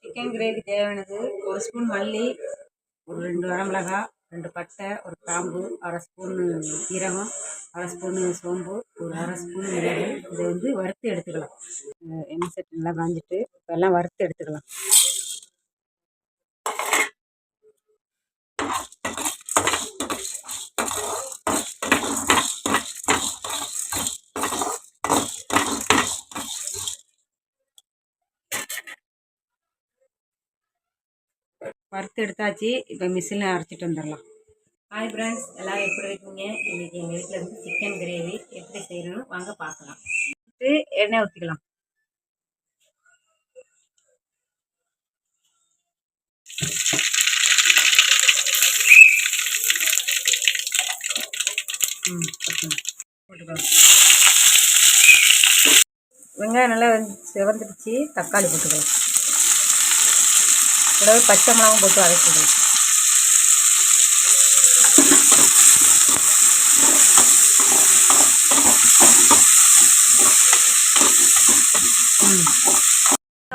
Chicken gravy தேவையானது 1 spoon மல்லி, ஒரு 2 வரமிளகா, 2 பட்டை, ஒரு கிராம்பு, 1/2 ஸ்பூனு சீரகம், 1/2 ஸ்பூனு சோம்பு, ஒரு 1/2 ஸ்பூன் மிளகு. இதை வந்து வறுத்து எடுத்துக்கலாம். எண்ணெய் சட்டி நல்லா காஞ்சிட்டு இப்போ எல்லாம் வறுத்து எடுத்துக்கலாம். வறுத்து எடுத்தாச்சு. இப்போ மிஷினில் அரைச்சிட்டு வந்துடலாம். ஹாய் ஃப்ரெண்ட்ஸ், எல்லோரும் எப்படி இருக்கீங்க? இன்றைக்கி எங்கள் வீட்டில் இருந்து சிக்கன் கிரேவி எப்படி செய்யணும்னு வாங்க பார்க்கலாம். எண்ணெய் ஊற்றிக்கலாம். போட்டுக்கலாம். வெங்காயம் நல்லா செவந்துடுச்சு. தக்காளி போட்டுக்கலாம். கூடவே பச்சை மிளகாவும் போட்டு வதக்கிக்கலாம்.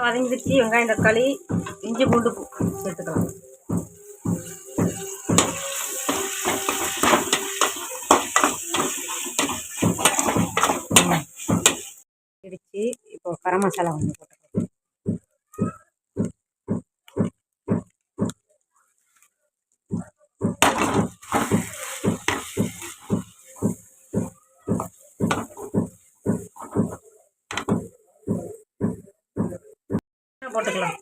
வதங்கிடுச்சு. வெங்காயம் தக்காளி இஞ்சி பூண்டு சேர்த்துக்கலாம். இடிச்சு இப்போ கரம் மசாலா வந்து போட்டுக்கலாம். போட்டுக்கலாம்.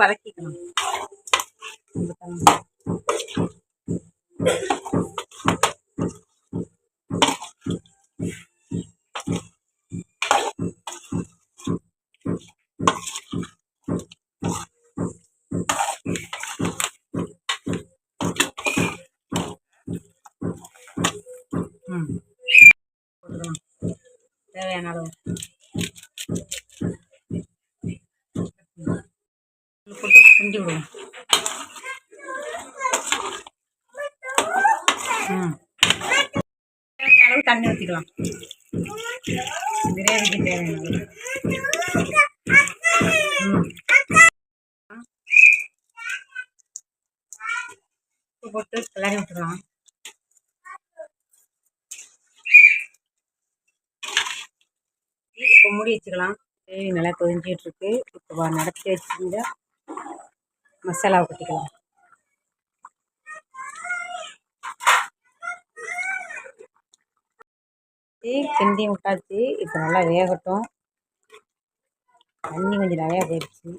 வதக்கிக்கலாம். போட்டுக்கலாம். தேவையான அளவு போட்டு கிண்டி விடுவோம். அளவு தண்ணி ஊற்றிக்கலாம். கிரேவிக்கு தேவையான உப்பு போட்டு கிளறி விட்டுக்கலாம். இப்போ மூடி வச்சுக்கலாம். கிரேவி நல்லா கொதிஞ்சிட்டு இருக்கு. இப்போ நடத்தி வச்சுருந்த மசாலாவை கொட்டிக்கலாம். கிண்டி விட்டாச்சு. இப்போ நல்லா வேகட்டும். தண்ணி கொஞ்சம் நிறையா போயிடுச்சு.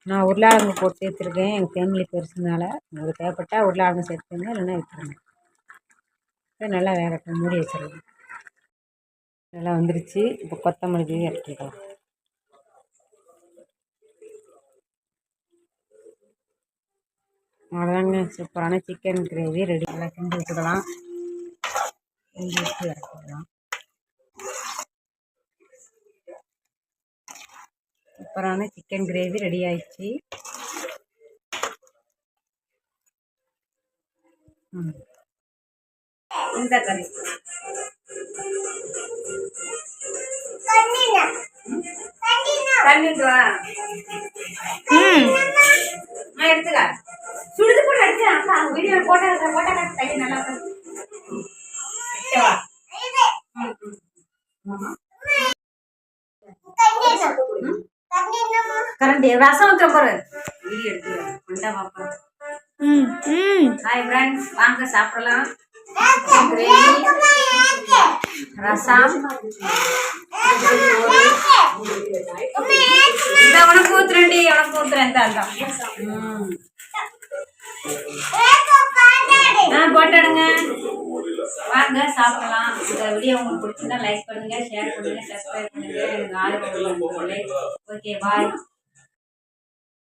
நான் உருளைக்கிழங்கு போட்டு சேர்த்துருக்கேன். எங்கள் ஃபேமிலி பெருசுனால உங்களுக்கு தேவைப்பட்டால் உருளைக்கிழங்கு சேர்த்துக்கோங்க, இல்லைன்னா விட்டுருங்க. இப்போ நல்லா வேகட்டும். மூடி வச்சிடலாம். நல்லா வந்துருச்சு. இப்போ கொத்தமல்லி இறக்கிக்கலாம். அவ்வளோதாங்க, சூப்பரான சிக்கன் கிரேவி ரெடி. நல்லா கிண்டி விட்டுக்கலாம். கிண்டி விட்டு இறக்கிடலாம். சூப்பரான சிக்கன் கிரேவி ரெடி ஆயிடுச்சு. இந்த கறி எடுத்துக்க சுடுது கூட எடுத்து வீடியோ போட்டா கையை நல்லா கரண்டி ரசம் ஊற்ற போற வீடியோ எடுத்து பாப்பா. ஹாய் ஃப்ரெண்ட்ஸ், வாங்க சாப்பிடலாம். ரசம் உனக்கு ஊத்துறேன்டி, உனக்கு ஊத்துறேன். போட்டாடுங்க. வாங்க சாப்பிடலாம். இந்த வீடியோ உங்களுக்கு பிடிச்சிருந்தா லைக் பண்ணுங்க, ஷேர் பண்ணுங்க, சப்ஸ்கிரைப் பண்ணுங்க. எனக்கு ஆதரவு. ஓகே, பாய்.